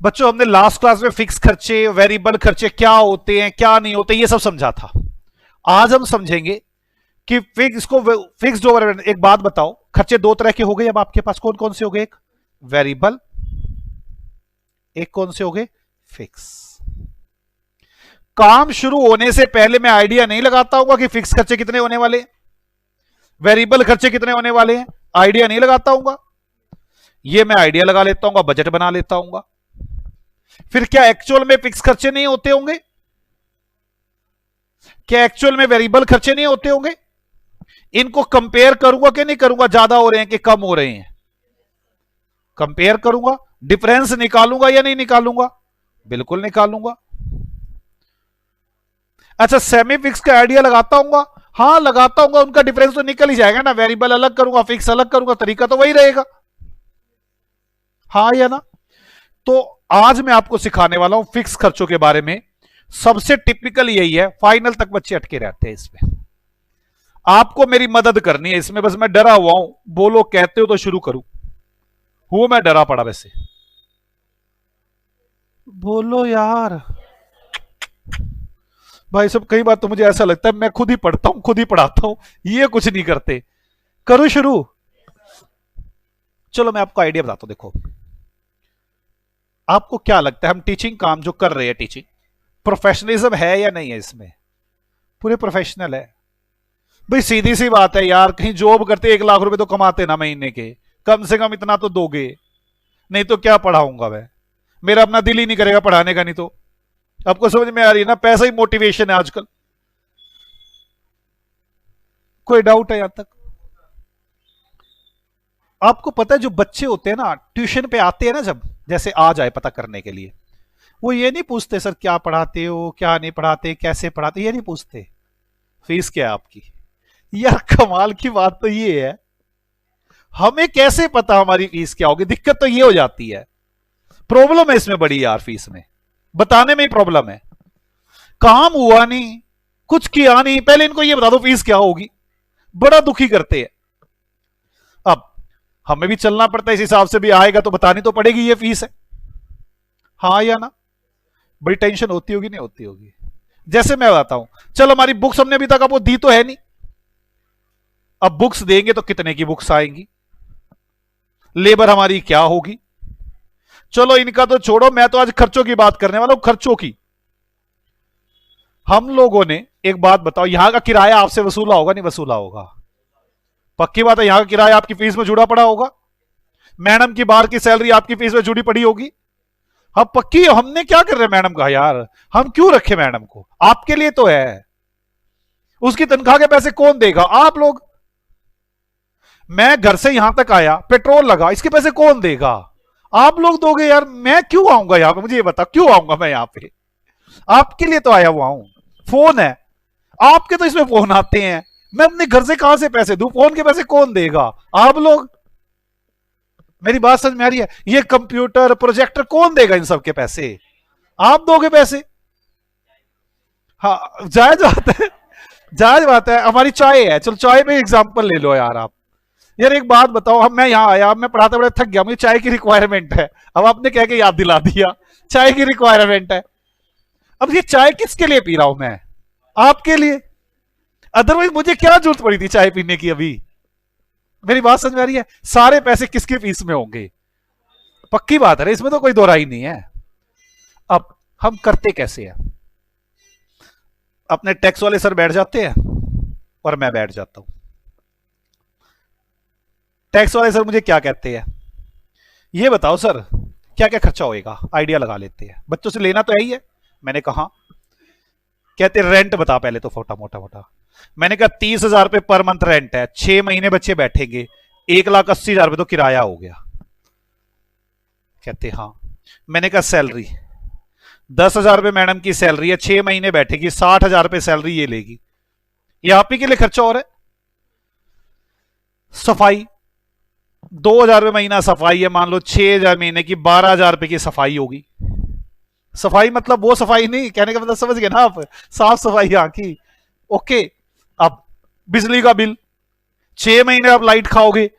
बच्चों हमने last class में फिक्स खर्चे, वेरिएबल खर्चे क्या होते हैं क्या नहीं होते ये सब समझा था। आज हम समझेंगे कि फिक्स ओवरहेड। एक बात बताओ, खर्चे दो तरह के हो गए अब आपके पास, कौन कौन से हो गए? एक वेरिएबल, एक कौन से हो गए? फिक्स। काम शुरू होने से पहले मैं आइडिया नहीं लगाता हूं कि फिक्स खर्चे कितने होने वाले, वेरिएबल खर्चे कितने होने वाले हैं, आइडिया नहीं लगाता हूं। ये मैं आइडिया लगा लेता हूं, बजट बना लेता हूं। फिर क्या एक्चुअल में फिक्स खर्चे नहीं होते होंगे? क्या एक्चुअल में वेरिएबल खर्चे नहीं होते होंगे? इनको कंपेयर करूंगा कि नहीं करूंगा, ज्यादा हो रहे हैं कि कम हो रहे हैं? कंपेयर करूंगा, डिफरेंस निकालूंगा या नहीं निकालूंगा? बिल्कुल निकालूंगा। अच्छा, सेमी फिक्स का आइडिया लगाता हूं? हाँ लगाता हूं, उनका डिफरेंस तो निकल ही जाएगा ना, वेरिएबल अलग करूंगा फिक्स अलग करूंगा, तरीका तो वही रहेगा, हाँ या ना? तो आज मैं आपको सिखाने वाला हूं फिक्स खर्चों के बारे में। सबसे टिपिकल यही है, फाइनल तक बच्चे अटके रहते हैं इसमें। आपको मेरी मदद करनी है इसमें, बस मैं डरा हुआ हूं, बोलो कहते हो तो शुरू करूं। हूं मैं डरा पड़ा वैसे, बोलो यार। भाई सब कई बार तो मुझे ऐसा लगता है मैं खुद ही पढ़ता हूं खुद ही पढ़ाता हूं, ये कुछ नहीं करते। करूं शुरू? चलो मैं आपको आइडिया बताता हूं। देखो, आपको क्या लगता है हम टीचिंग काम जो कर रहे हैं, टीचिंग प्रोफेशनलिज्म है या नहीं है इसमें? पूरे प्रोफेशनल है भाई, सीधी सी बात है यार। कहीं जॉब करते 1 लाख रुपए तो कमाते ना महीने के, कम से कम इतना तो दोगे, नहीं तो क्या पढ़ाऊंगा मैं, मेरा अपना दिल ही नहीं करेगा पढ़ाने का। नहीं तो आपको समझ में आ रही है ना, पैसा ही मोटिवेशन है आजकल। कोई डाउट है यहां तक? आपको पता है जो बच्चे होते हैं ना, ट्यूशन पे आते हैं ना, जब जैसे आ जाए पता करने के लिए, वो ये नहीं पूछते सर क्या पढ़ाते हो क्या नहीं पढ़ाते कैसे पढ़ाते, ये नहीं पूछते फीस क्या है आपकी। यार कमाल की बात तो ये है, हमें कैसे पता हमारी फीस क्या होगी? दिक्कत तो ये हो जाती है, प्रॉब्लम है इसमें बड़ी यार, फीस में बताने में ही प्रॉब्लम है। काम हुआ नहीं, कुछ किया नहीं, पहले इनको ये बता दो फीस क्या होगी, बड़ा दुखी करते हैं। अब हमें भी चलना पड़ता है इस हिसाब से, भी आएगा तो बतानी तो पड़ेगी ये फीस है, हाँ या ना? बड़ी टेंशन होती होगी नहीं होती होगी? जैसे मैं बताता हूं, चल हमारी बुक्स हमने अभी तक आपको दी तो है नहीं, अब बुक्स देंगे तो कितने की बुक्स आएंगी, लेबर हमारी क्या होगी? चलो इनका तो छोड़ो, मैं तो आज खर्चों की बात करने वाला हूं, खर्चों की। हम लोगों ने, एक बात बताओ, यहां का किराया आपसे वसूला होगा नहीं वसूला होगा? पक्की बात है, यहां का किराया आपकी फीस में जुड़ा पड़ा होगा, मैडम की बाहर की सैलरी आपकी फीस में जुड़ी पड़ी होगी। हाँ पक्की, हमने क्या कर रहे मैडम का यार, हम क्यों रखे मैडम को? आपके लिए तो है, उसकी तनख्वाह के पैसे कौन देगा? आप लोग। मैं घर से यहां तक आया, पेट्रोल लगा, इसके पैसे कौन देगा? आप लोग दोगे यार, मैं क्यों आऊंगा यहां पे? मुझे ये बता क्यों आऊंगा मैं यहाँ पे? आपके लिए तो आया हुआ हूं। फोन है आपके, तो इसमें फोन आते हैं, मैं अपने घर से कहां से पैसे दूं? फोन के पैसे कौन देगा? आप लोग। मेरी बात समझ में आ रही है? ये कंप्यूटर प्रोजेक्टर कौन देगा इन सब के पैसे? आप दोगे पैसे? हाँ जायज बात है, जायज बात है। हमारी चाय है, चलो चाय में एग्जांपल ले लो यार आप। यार एक बात बताओ, हम मैं यहाँ आया, मैं पढ़ाते पढ़ाते थक गया, मुझे चाय की रिक्वायरमेंट है, अब आपने कह के याद दिला दिया चाय की रिक्वायरमेंट है। अब ये चाय किसके लिए पी रहा हूं मैं? आपके लिए। अदरवाइज मुझे क्या जरूरत पड़ी थी चाय पीने की अभी? मेरी बात समझ में आ रही है? सारे पैसे किसके फीस में होंगे? पक्की बात है, इसमें तो कोई दोहराई नहीं है। अब हम करते कैसे हैं? अपने टैक्स वाले सर बैठ जाते हैं और मैं बैठ जाता हूं। टैक्स वाले सर मुझे क्या कहते हैं, ये बताओ सर क्या क्या खर्चा होएगा, आइडिया लगा लेते हैं, बच्चों से लेना तो है ही है। मैंने कहा, कहते रेंट बता पहले तो, मोटा मोटा मोटा। मैंने कहा 30,000 रुपए पर मंथ रेंट है, 6 महीने बच्चे बैठेंगे, 1,80,000 रुपए तो किराया हो गया। कहते हाँ। मैंने कहा सैलरी 10,000 रुपए मैडम की सैलरी है, 6 महीने बैठेगी, 60,000 रुपए सैलरी ये लेगी, ये आप ही के लिए खर्चा और है। सफाई 2,000 रुपए महीना सफाई है, मान लो 6,000 महीने की, 12,000 रुपए की सफाई होगी। सफाई मतलब वो सफाई नहीं, कहने का मतलब समझ गए ना आप, साफ सफाई यहाँ की। ओके। अब बिजली का बिल, 6 महीने आप लाइट खाओगे,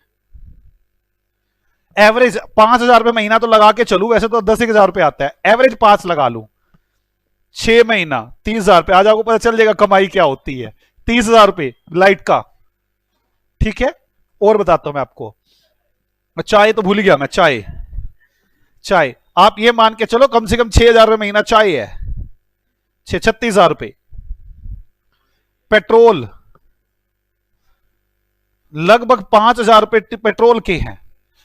एवरेज 5,000 रुपये महीना तो लगा के चलू, वैसे तो 10,000 रुपये आता है, एवरेज 5 लगा लू, 6 महीना 30,000 रुपये, आज आपको पता चल जाएगा कमाई क्या होती है। 30,000 रुपये लाइट का, ठीक है। और बताता हूं मैं आपको, चाय तो भूल गया मैं, चाय चाय आप ये मान के चलो कम से कम 6,000 रुपये महीना चाय है, 36,000 रुपये। पेट्रोल लगभग 5,000 रुपये पेट्रोल के हैं।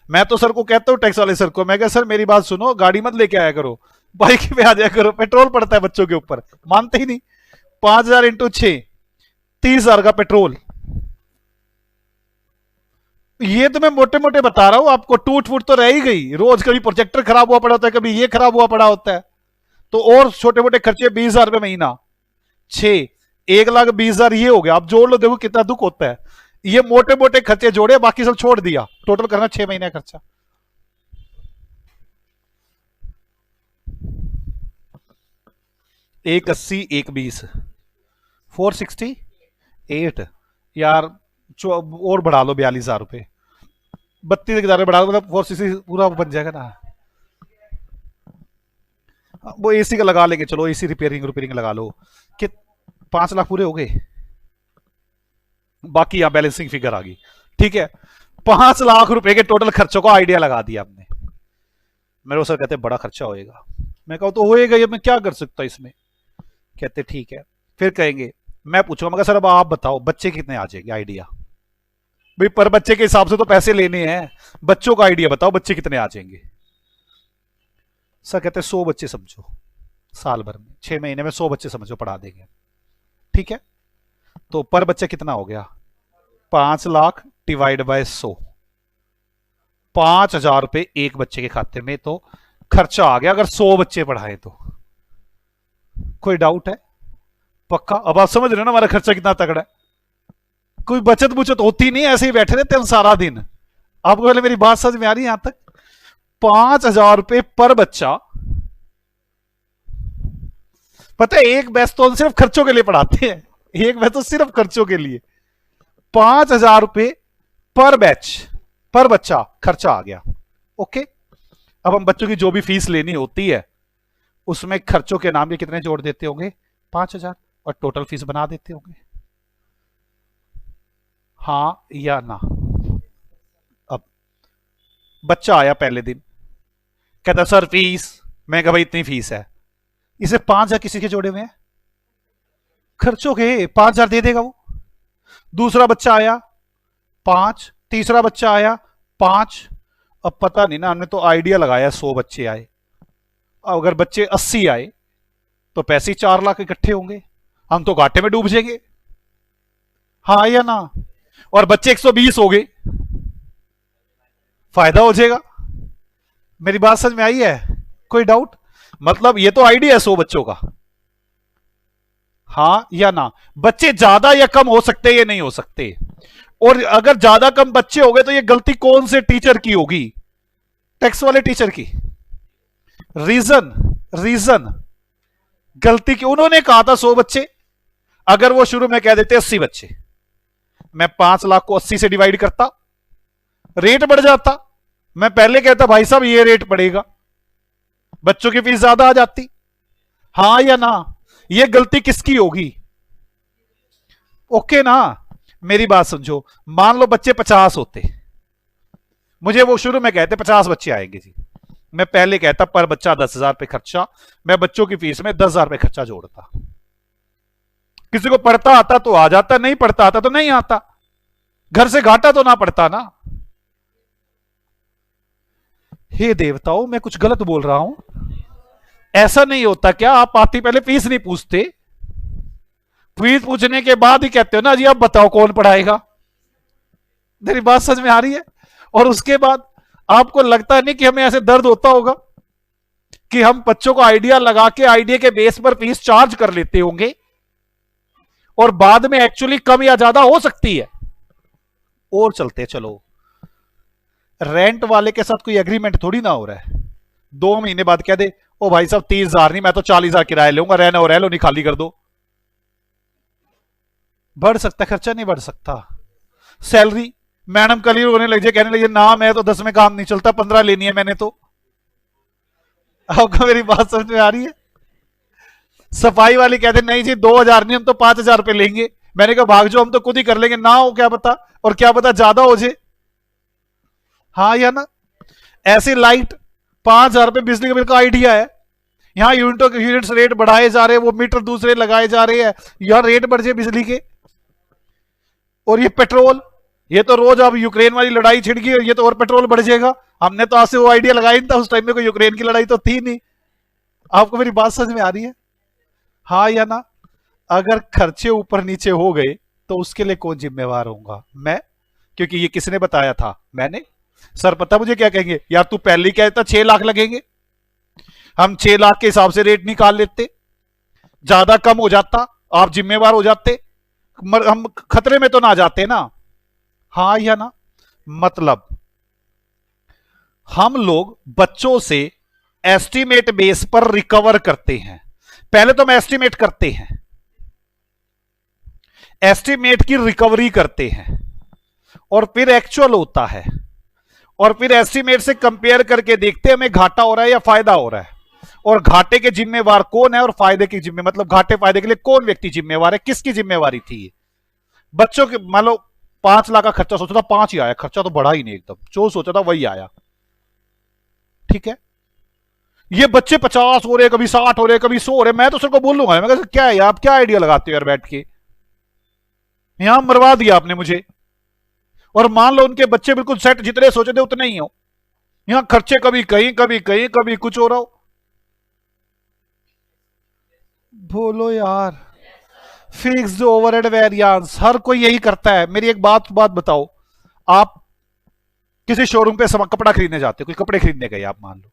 मैं तो सर को कहता हूं, टैक्स वाले सर को, मैं कह सर मेरी बात सुनो, गाड़ी मत लेके आया करो, बाइक पे आ जाया करो, पेट्रोल पड़ता है बच्चों के ऊपर। मानते ही नहीं। 5,000 इंटू 6, 30,000 का पेट्रोल। ये तो मैं मोटे मोटे बता रहा हूं आपको, टूट फूट तो रह ही गई। रोज कभी प्रोजेक्टर खराब हुआ पड़ा होता है, कभी ये खराब हुआ पड़ा होता है, तो और छोटे मोटे खर्चे 20,000 रुपये महीना, 6 1,20,000 ये हो गया। आप जोड़ लो, देखो कितना दुख होता है। ये मोटे मोटे खर्चे जोड़े, बाकी सब छोड़ दिया, टोटल करना 6 महीने का खर्चा। एक 80 एक 20, 468 यार। और बढ़ा लो 42,000 रुपये, 32,000 बढ़ा लो, मतलब 460 पूरा बन जाएगा ना। वो एसी का लगा लेंगे, चलो एसी रिपेयरिंग लगा लो कि 5 लाख पूरे हो गए। बाकी यहां बैलेंसिंग फिगर आ गई, ठीक है। 5 लाख रुपए के टोटल खर्चों को आइडिया लगा दिया हमने। मेरे सर कहते बड़ा खर्चा होएगा, मैं कहूँ तो होएगा, ये मैं क्या कर सकता इसमें। कहते ठीक है। फिर कहेंगे, मैं पूछूंगा मगर सर अब आप बताओ बच्चे कितने आ जाएंगे, आइडिया भाई पर बच्चे के हिसाब से तो पैसे लेने हैं, बच्चों का आइडिया बताओ बच्चे कितने आ जाएंगे। सर कहते 100 बच्चे समझो, साल भर में 6 महीने में 100 बच्चे समझो पढ़ा देंगे, ठीक है। तो पर बच्चे कितना हो गया, 5 लाख डिवाइड बाय 100, 5,000 रुपए एक बच्चे के खाते में तो खर्चा आ गया, अगर 100 बच्चे पढ़ाए तो। कोई डाउट है? पक्का? अब आप समझ रहे हो ना हमारा खर्चा कितना तगड़ा है। कोई बचत बुचत होती नहीं, ऐसे ही बैठे रहते हम सारा दिन। आपको पहले मेरी बात समझ में आ रही है यहां तक? 5,000 रुपए पर बच्चा। पता है एक बैच तो सिर्फ खर्चों के लिए पढ़ाते हैं, एक बैच तो सिर्फ खर्चों के लिए। 5,000 रुपए पर बैच, पर बच्चा खर्चा आ गया। ओके, अब हम बच्चों की जो भी फीस लेनी होती है उसमें खर्चों के नाम के कितने जोड़ देते होंगे, 5,000, और टोटल फीस बना देते होंगे। हाँ या ना? अब बच्चा आया पहले दिन, कहता सर फीस, मैं कहा भाई इतनी फीस है। इसे 5,000 किसी के जोड़े हुए हैं, खर्चों के 5,000 दे देगा वो। दूसरा बच्चा आया 5, तीसरा बच्चा आया 5। अब पता नहीं ना, हमने तो आइडिया लगाया 100 बच्चे आए, अगर बच्चे 80 आए तो पैसे ही 4 लाख इकट्ठे होंगे, हम तो घाटे में डूब जाएंगे। हाँ या ना? और बच्चे 120 हो गए, फायदा हो जाएगा। मेरी बात समझ में आई है? कोई डाउट? मतलब ये तो आइडिया है 100 बच्चों का। हाँ या ना? बच्चे ज्यादा या कम हो सकते, ये नहीं हो सकते। और अगर ज्यादा कम बच्चे हो गए तो ये गलती कौन से टीचर की होगी? टैक्स वाले टीचर की। रीजन गलती की, उन्होंने कहा था 100 बच्चे, अगर वो शुरू में कह देते 80 बच्चे, मैं 5 लाख को 80 से डिवाइड करता, रेट बढ़ जाता। मैं पहले कहता भाई साहब ये रेट पड़ेगा, बच्चों की फीस ज्यादा आ जाती। हाँ या ना? ये गलती किसकी होगी? ओके ना? मेरी बात समझो, मान लो बच्चे 50 होते, मुझे वो शुरू में कहते 50 बच्चे आएंगे जी, मैं पहले कहता पर बच्चा 10,000 रुपए खर्चा, मैं बच्चों की फीस में 10,000 रुपए खर्चा जोड़ता। किसी को पढ़ता आता तो आ जाता, नहीं पढ़ता आता तो नहीं आता, घर से घाटा तो ना पड़ता ना। हे देवताओं, मैं कुछ गलत बोल रहा हूं? ऐसा नहीं होता क्या? आप आती पहले फीस नहीं पूछते, फीस पूछने के बाद ही कहते हो ना जी अब बताओ कौन पढ़ाएगा। मेरी बात समझ में आ रही है? और उसके बाद आपको लगता नहीं कि हमें ऐसे दर्द होता होगा कि हम बच्चों को आइडिया लगा के आइडिया के बेस पर फीस चार्ज कर लेते होंगे, और बाद में एक्चुअली कम या ज्यादा हो सकती है। और चलते चलो, रेंट वाले के साथ कोई एग्रीमेंट थोड़ी ना हो रहा है। 2 महीने बाद कह दे ओ भाई साहब 30,000 नहीं, मैं तो 40,000 किराया लूंगा, रहना हो रह लो, नहीं खाली कर दो। बढ़ सकता खर्चा, नहीं बढ़ सकता? सैलरी मैडम कल ही रोने लग जाए, कहने लगे नाम है तो 10 में काम नहीं चलता, 15 लेनी है मैंने तो। आपको मेरी बात समझ में आ रही है? सफाई वाली कहते नहीं जी 2000 नहीं, हम तो 5000 रुपए लेंगे। मैंने कहा भाग जो, हम तो खुद ही कर लेंगे, ना हो क्या पता, और क्या पता ज्यादा हो जाए। हाँ या ना? ऐसी लाइट 5000 रुपए बिजली के बिल का आइडिया है। यहाँ यूनिट्स रेट बढ़ाए जा रहे हैं, वो मीटर दूसरे लगाए जा रहे हैं, यहाँ रेट बढ़ जाए बिजली के। और ये पेट्रोल, ये तो रोज अब यूक्रेन वाली लड़ाई छिड़ गई, ये तो और पेट्रोल बढ़ जाएगा। हमने तो आज से वो आइडिया लगाया नहीं था, उस टाइम में कोई यूक्रेन की लड़ाई तो थी नहीं। आपको मेरी बात समझ में आ रही है? हाँ या ना? अगर खर्चे ऊपर नीचे हो गए तो उसके लिए कौन जिम्मेवार होगा? मैं, क्योंकि ये किसने बताया था? मैंने। सर पता मुझे क्या कहेंगे, यार तू पहले क्या कहता 6 लाख लगेंगे, हम 6 लाख के हिसाब से रेट निकाल लेते, ज्यादा कम हो जाता, आप जिम्मेवार हो जाते, हम खतरे में तो ना जाते ना। हाँ या ना? मतलब हम लोग बच्चों से एस्टिमेट बेस पर रिकवर करते हैं। पहले तो हम एस्टिमेट करते हैं, एस्टिमेट की रिकवरी करते हैं, और फिर एक्चुअल होता है, और फिर एस्टिमेट से कंपेयर करके देखते हैं हमें घाटा हो रहा है या फायदा हो रहा है, और घाटे के जिम्मेवार कौन है और फायदे के जिम्मे, मतलब घाटे फायदे के लिए कौन व्यक्ति जिम्मेवार है, किसकी जिम्मेवारी थी। बच्चों के मान लो 5 लाख का खर्चा सोचा था, 5 ही आया, खर्चा तो बढ़ा ही नहीं, एकदम जो सोचा था वही आया। ठीक है, ये बच्चे 50 हो रहे, कभी 60 हो रहे, कभी 100 हो रहे, मैं तो सर को बोलूंगा, मैं कहता क्या है आप क्या आइडिया लगाते हो यार बैठ के, यहां मरवा दिया आपने मुझे। और मान लो उनके बच्चे बिल्कुल सेट, जितने सोचे थे उतने ही हो, यहां खर्चे कभी कहीं कभी कहीं कभी कुछ हो रहा हो। बोलो यार, फिक्स्ड ओवरहेड वेरिएंस हर कोई यही करता है। मेरी एक बात बात बताओ, आप किसी शोरूम पे कपड़ा खरीदने जाते हो, कोई कपड़े खरीदने गए आप, मान लो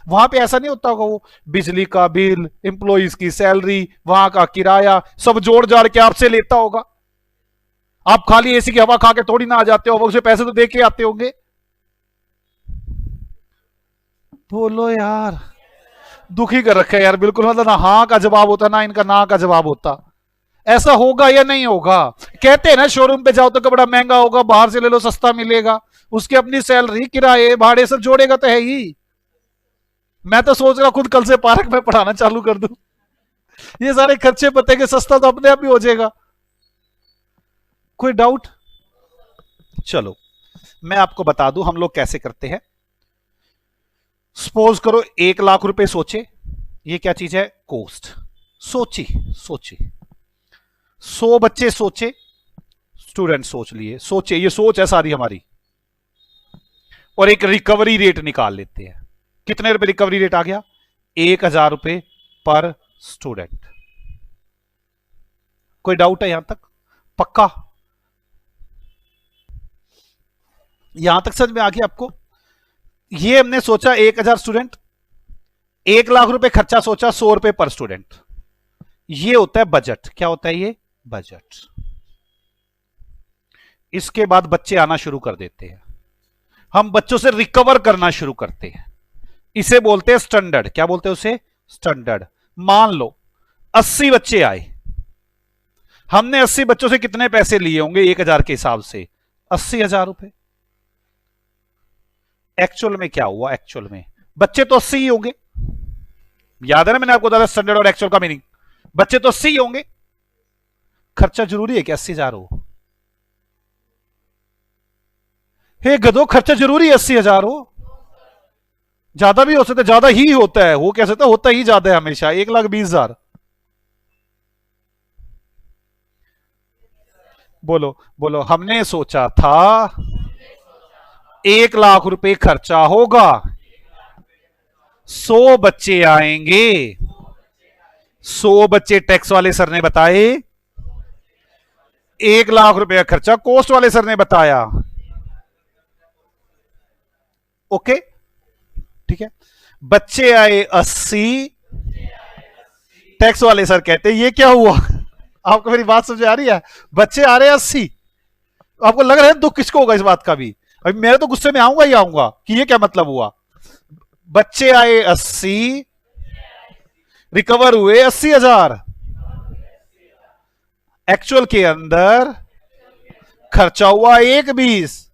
वहां पे ऐसा नहीं होता होगा, वो बिजली का बिल, एम्प्लॉइज की सैलरी, वहां का किराया सब जोड़ जाड़ के आपसे लेता होगा। आप खाली एसी की हवा खा के थोड़ी ना आ जाते हो, उसे पैसे तो दे के आते होंगे। बोलो यार, दुखी कर रखा है यार बिल्कुल, मतलब ना हाँ का जवाब होता ना इनका ना का जवाब होता। ऐसा होगा या नहीं होगा? कहते हैं ना शोरूम पे जाओ तो कपड़ा महंगा होगा, बाहर से ले लो सस्ता मिलेगा, उसकी अपनी सैलरी किराए भाड़े सब जोड़ेगा तो है ही। मैं तो सोच रहा खुद कल से पार्क में पढ़ाना चालू कर दूं, ये सारे खर्चे पते के सस्ता तो अपने आप ही हो जाएगा। कोई डाउट? चलो मैं आपको बता दूं हम लोग कैसे करते हैं। सपोज करो 1 लाख रुपए सोचे, ये क्या चीज है? कोस्ट। सोची सोची 100 बच्चे सोचे, स्टूडेंट सोच लिए, सोचे, ये सोच है सारी हमारी, और एक रिकवरी रेट निकाल लेते हैं। कितने रुपए रिकवरी रेट आ गया? 1000 रुपए पर स्टूडेंट। कोई डाउट है यहां तक? पक्का? यहां तक समझ में आ गया आपको? ये हमने सोचा 1000 स्टूडेंट, 1 लाख रुपए खर्चा सोचा, 100 रुपए पर स्टूडेंट। ये होता है बजट। क्या होता है ये? बजट। इसके बाद बच्चे आना शुरू कर देते हैं, हम बच्चों से रिकवर करना शुरू करते हैं, इसे बोलते हैं स्टैंडर्ड। क्या बोलते हैं उसे? स्टैंडर्ड। मान लो 80 बच्चे आए, हमने 80 बच्चों से कितने पैसे लिए होंगे 1000 के हिसाब से? 80,000 रुपए। एक्चुअल में क्या हुआ? एक्चुअल में बच्चे तो 80 ही होंगे, याद है ना मैंने आपको बताया स्टैंडर्ड और एक्चुअल का मीनिंग, बच्चे तो 80 ही होंगे। खर्चा जरूरी है कि 80,000 हो? हे गधो, खर्चा जरूरी है 80,000 हो? ज्यादा भी हो सकता है, ज्यादा ही होता है, वो कह सकता होता ही ज्यादा है हमेशा। 1,20,000 बोलो बोलो। हमने सोचा था 1 लाख रुपए खर्चा होगा, 100 बच्चे आएंगे, 100 बच्चे टैक्स वाले सर ने बताए, 1 लाख रुपए का खर्चा कोस्ट वाले सर ने बताया। ओके ठीक है, बच्चे आए 80, टैक्स वाले सर कहते ये क्या हुआ? आपको मेरी बात समझ आ रही है? बच्चे आ रहे हैं 80, आपको लग रहा है दुख किसको होगा इस बात का भी? अभी मेरे तो गुस्से में आऊंगा ही आऊंगा कि ये क्या मतलब हुआ। बच्चे आए 80, रिकवर हुए 80,000, एक्चुअल के अंदर खर्चा हुआ 1,20,000।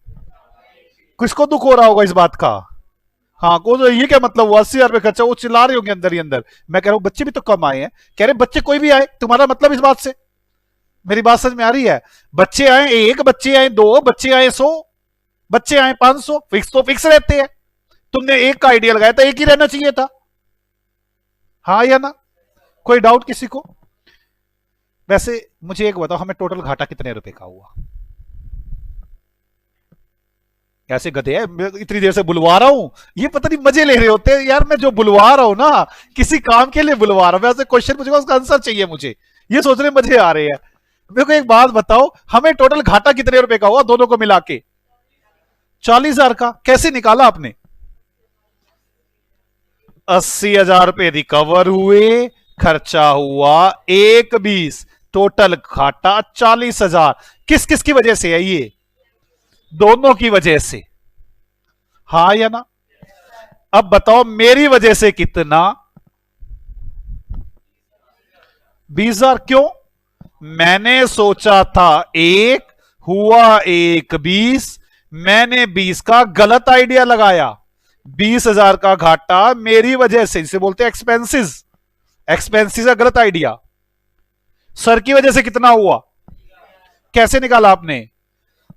किसको दुख हो रहा होगा इस बात का? हाँ, को तो ये क्या मतलब हुआ, 80,000 रुपये खर्चा, वो चिल्ला रहे होंगे अंदर ही अंदर। मैं कह रहा हूं बच्चे भी तो कम आए हैं। कह रहे बच्चे कोई भी आए, तुम्हारा मतलब इस बात से? मेरी बात समझ में आ रही है? बच्चे आए एक, बच्चे आए दो, बच्चे आए 100, बच्चे आए 500, फिक्स तो फिक्स रहते हैं। तुमने एक का आइडिया लगाया था, एक ही रहना चाहिए था। हाँ या ना? कोई डाउट किसी को? वैसे मुझे एक बताओ, हमें टोटल घाटा कितने रुपए का हुआ? कैसे गधे है, मैं इतनी देर से बुलवा रहा हूं, ये पता नहीं मजे ले रहे होते हैं यार। मैं जो बुलवा रहा हूं ना, किसी काम के लिए बुलवा रहा हूं, वैसे क्वेश्चन पूछूंगा उसका आंसर चाहिए मुझे, ये सोच रहे मजे आ रहे हैं। मेरे को एक बात बताओ, हमें टोटल घाटा कितने रुपए का हुआ दोनों को मिला के? 40,000 का। कैसे निकाला आपने? 80,000 रुपए रिकवर हुए, खर्चा हुआ 1,20, टोटल घाटा 40,000। किस किस की वजह से है ये? दोनों की वजह से। हाँ या ना? अब बताओ मेरी वजह से कितना? 20,000। क्यों? मैंने सोचा था एक, हुआ 1,20, मैंने 20 का गलत आइडिया लगाया। 20,000 का घाटा मेरी वजह से, इसे बोलते हैं एक्सपेंसेस। एक्सपेंसेस का गलत आइडिया। सर की वजह से कितना हुआ? कैसे निकाला आपने?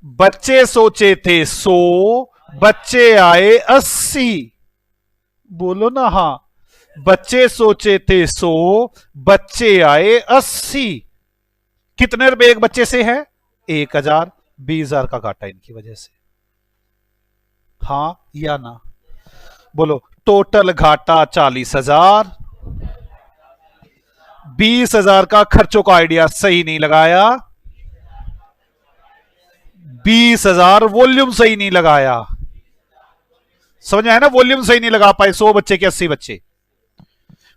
बच्चे सोचे थे 100, बच्चे आए 80। बोलो ना हाँ। बच्चे सोचे थे 100, बच्चे आए 80। कितने रुपए एक बच्चे से है? 1,000। 20,000 का घाटा इनकी वजह से। हाँ या ना? बोलो। टोटल घाटा 40,000। 20,000 का खर्चों का आइडिया सही नहीं लगाया। 20,000 वॉल्यूम सही नहीं लगाया। समझ में आया ना? वॉल्यूम सही नहीं लगा पाए, 100 बच्चे के 80 बच्चे।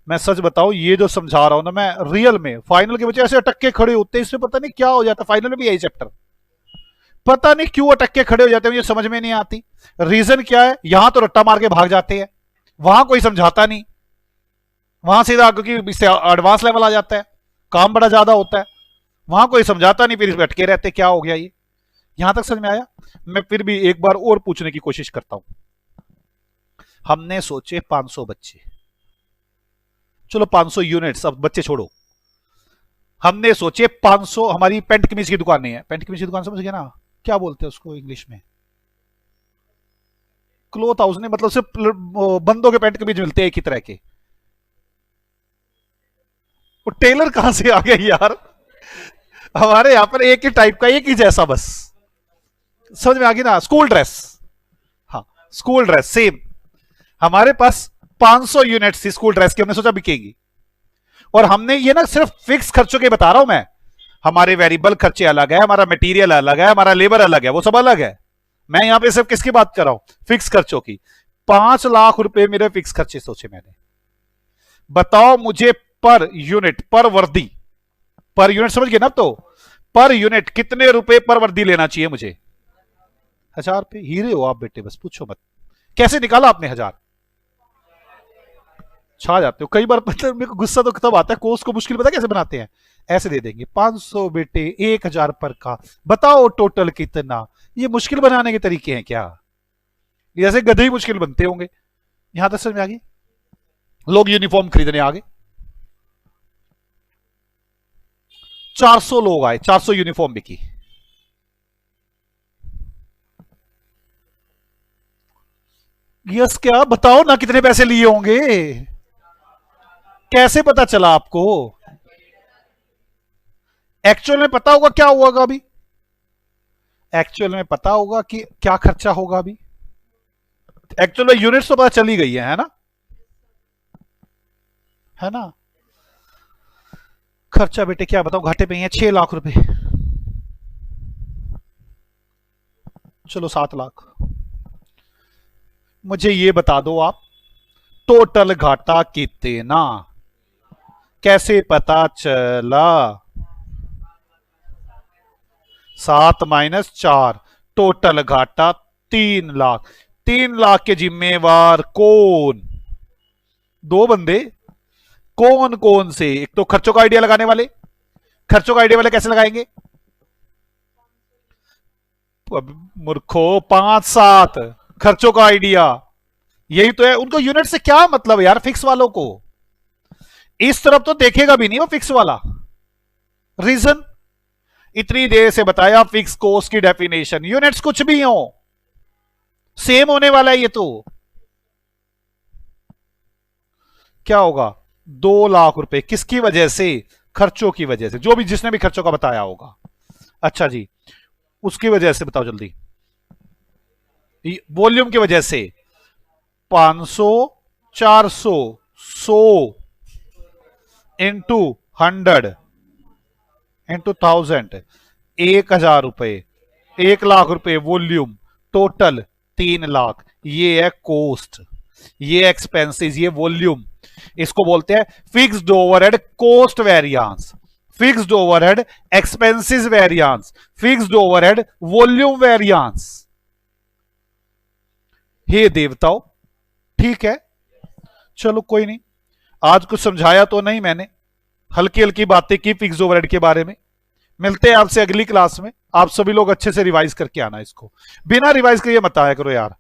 मैं सच बताऊं, ये जो समझा रहा हूं ना मैं, रियल में फाइनल के बच्चे ऐसे अटक के खड़े होते हैं, इसमें पता नहीं क्या हो जाता। फाइनल में भी यही चैप्टर, पता नहीं क्यों अटक के खड़े हो जाते हैं, मुझे समझ में नहीं आती। रीजन क्या है? यहां तो रट्टा मार के भाग जाते हैं, वहां कोई समझाता नहीं, वहां सीधा, क्योंकि इससे एडवांस लेवल आ जाता है, काम बड़ा ज्यादा होता है, वहां कोई समझाता नहीं, फिर अटके रहते क्या हो गया ये। यहां तक समझ में आया? मैं फिर भी एक बार और पूछने की कोशिश करता हूं। हमने सोचे 500 बच्चे, चलो 500 यूनिट्स, अब बच्चे छोड़ो। हमने सोचे 500, हमारी पेंट कमीज की दुकानें हैं, पेंट कमीज की दुकान समझ गए ना? क्या बोलते हैं उसको इंग्लिश में? क्लोथ हाउस नहीं, मतलब सिर्फ बंदों के पेंट कमीज मिलते हैं एक ही तरह के। वो टेलर कहां से आ गए यार? हमारे यहां पर एक ही टाइप का, एक ही जैसा बस। समझ में आ गई ना? School dress. हाँ, स्कूल ड्रेस सेम। हमारे पास 500 यूनिट्स थी स्कूल ड्रेस की, हमने सोचा बिकेगी। और हमने ये ना सिर्फ फिक्स खर्चों के बता रहा हूं मैं, हमारे वेरिएबल खर्चे अलग है, हमारा मटेरियल अलग है, हमारा लेबर अलग है, वो सब अलग है। मैं यहां पे सिर्फ किसकी बात कर रहा हूं? फिक्स खर्चों की। 5 लाख रुपए मेरे फिक्स खर्चे सोचे मैंने। बताओ मुझे पर यूनिट, पर वर्दी, पर यूनिट समझ गए ना? तो पर यूनिट कितने रुपए पर वर्दी लेना चाहिए मुझे? 1,000 रुपए। हीरे हो आप बेटे, बस पूछो मत। कैसे निकाला आपने 1,000? छा जाते हो कई बार। पता मेरे को गुस्सा तो तब आता है, कोर्स को मुश्किल पता कैसे बनाते हैं? ऐसे दे देंगे 500 बेटे 1,000 पर का, बताओ टोटल कितना। ये मुश्किल बनाने के तरीके हैं क्या? जैसे गधे ही मुश्किल बनते होंगे। यहां तक समझ में आ गई? लोग यूनिफॉर्म खरीदने आ गए, 400 लोग आए, 400 यूनिफॉर्म बिकी। यस, क्या बताओ ना कितने पैसे लिए होंगे? कैसे पता चला आपको? एक्चुअल में पता होगा क्या हुआ अभी? एक्चुअल में पता होगा कि क्या खर्चा होगा अभी? एक्चुअल में यूनिट्स तो पता चली गई है ना? है ना? खर्चा बेटे क्या बताऊं, घाटे पे है 6 लाख रुपए। चलो 7 लाख। मुझे ये बता दो आप, टोटल घाटा कितना? कैसे पता चला? 7 - 4, टोटल घाटा 3 लाख। 3 लाख के जिम्मेवार कौन? 2 बंदे। कौन कौन से? एक तो खर्चों का आइडिया लगाने वाले। खर्चों का आइडिया वाले कैसे लगाएंगे? मूर्खो, 5-7 खर्चों का आइडिया यही तो है। उनको यूनिट से क्या मतलब है यार, फिक्स वालों को इस तरफ तो देखेगा भी नहीं वो फिक्स वाला। रीजन इतनी देर से बताया, फिक्स कॉस्ट की डेफिनेशन, यूनिट्स कुछ भी हो सेम होने वाला है ये तो। क्या होगा, 2 लाख रुपए किसकी वजह से, खर्चों की वजह से, जो भी जिसने भी खर्चों का बताया होगा। अच्छा जी, उसकी वजह से बताओ जल्दी, वॉल्यूम की वजह से। 500, 400, 100 इंटू 100 इंटू 1000, 1000 रुपए, 1 लाख रुपए वॉल्यूम, टोटल 3 लाख। ये है कॉस्ट, ये एक्सपेंसेस, ये वॉल्यूम। इसको बोलते हैं fixed overhead cost variance, fixed overhead expenses variance, fixed overhead volume variance. हे देवताओं, ठीक है, चलो कोई नहीं, आज कुछ समझाया तो नहीं मैंने, हल्की हल्की बातें की फिक्स्ड ओवरहेड के बारे में। मिलते हैं आपसे अगली क्लास में। आप सभी लोग अच्छे से रिवाइज करके आना, इसको बिना रिवाइज किए मत आया करो यार।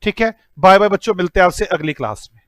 ठीक है, बाय बाय बच्चों, मिलते हैं आपसे अगली क्लास में।